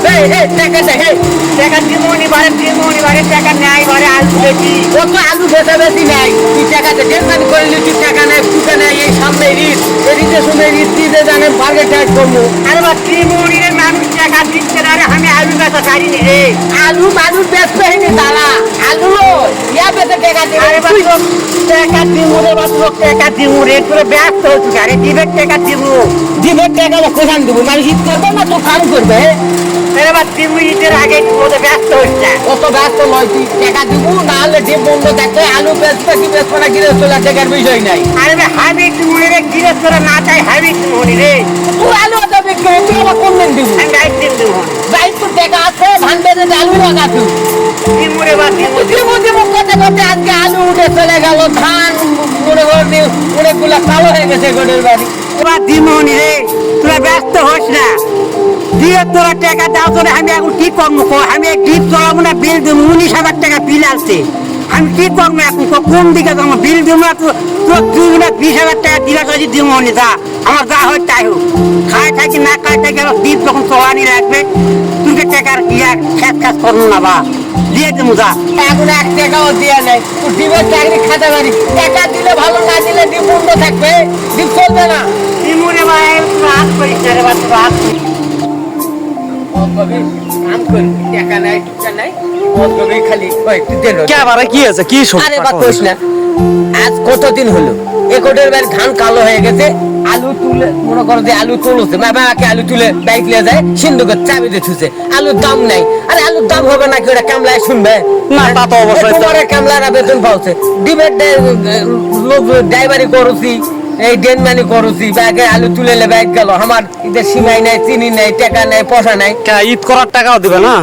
যাবে টাকা দে টাকা দিমনি বারে টাকা নাই বারে আলু বেশি ও তো আলু বেচা বেশি নাই তুই টাকা দে মানে করলি তুই টাকা নাই ফুটা নাই এই সামনে ঈদ এদিকে শুনে ঈদ দিতে জানেন বার্গে টাইট করবো আরে বা দিমনি রে মানুষ টাকা দিচ্ছে না রে আমি আলু বেচা পারিনি রে আলু মানুষ বেচতে হয়নি দাঁড়া আলু ইয়া বেচে টাকা দে আরে বা টাকা দিমুরে বা টাকা দিমুরে তোর ব্যস্ত হচ্ছিস আরে দিবের টাকা দিমু দিবের টাকা কোথায় দেবো মানুষ ঈদ করবে না তো কাম করবে আরে বা দিমু ঈদের আগে তোদের ব্যস্ত হচ্ছে কত ব্যস্ত নয় তুই টাকা দিব নাহলে ডিম বন্ধ থাকবে আলু বেচবে কি বেচবে না গিরে তোলা টাকার বিষয় নাই আরে হাবি দিমুরে রে গিরে তোরা না চাই হাবি দিমুনি রে তুই আলু দেবে কে তুই আমার কোন দিন দিব আমি গাইড দিন দিব গাইড তো টাকা আছে ধান বেচে আলু লাগা তুই দিমুরে বা দিমু করতে করতে আজকে আলু উঠে চলে গেল ধান মনে করবি অনেকগুলো কালো হয়ে গেছে গোডের বাড়ি এবার দিমুনি রে তোরা ব্যস্ত হোস না দিয়ে তোরা টাকা দাও তোরা আমি এখন কি করবো আমি ডিপ চলাবো না বিল দেবো 19,000 টাকা বিল আসছে আমি কি করবো এখন কোন দিকে যাবো বিল দেবো না তোর 20,000 টাকা দিলা যদি দিব নি যা আমার যা হয় তাই হোক খায় থাকি না খায় থাকি আমার ডিপ যখন চলানি রাখবে তুই টাকার ইয়া খেত কাজ করবো না বা দিয়ে দেবো যা এখন 1 টাকাও দিয়ে নেই তুই ডিপের চাকরি খাতে পারি টাকা দিলে ভালো না দিলে ডিপ বন্ধ থাকবে ডিপ চলবে না ডিমুরে ভাই রাত করিস রে বাচ্চা রাত কাম করি টাকা নাই টাকা নাই খালি কি আছে কি না আজ কতদিন হলো একটের বাড়ি ধান কালো হয়ে গেছে আলু তুলে মনে করো যে আলু তুলছে বাবাকে আলু তুলে বাইক নিয়ে যায় সিন্ধুকের চাবি দিয়ে থুছে আলুর দাম নাই আরে আলুর দাম হবে না কি ওরা কামলায় শুনবে না তা তো অবশ্যই তোমার কামলারা বেতন পাচ্ছে ডিবেট লোক ড্রাইভারি করছি এই ডেনমানি করছি ব্যাগে আলু তুলে ব্যাগ গেল আমার ঈদের সীমাই নাই চিনি নাই টাকা নাই পয়সা নাই ঈদ করার টাকাও দিবে না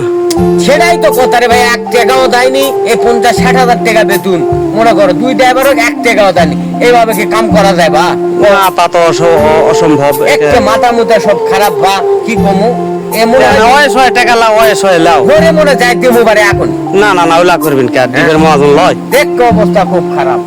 সেটাই তো কথা রে ভাই 1 টাকাও দেয়নি এই 50-60 হাজার টাকা বেতন মনে করো 2 ড্রাইভারও 1 টাকাও দেয়নি এইভাবে কি কাম করা যায় বা না তা তো অসম্ভব একটা মাথা মুথা সব খারাপ বা কি কমু টাকা লাও লাও মনে মনে যাই দেবো বারে এখন না না না ওলা করবেন কে ডিবের মহাজন লয় দেখ অবস্থা খুব খারাপ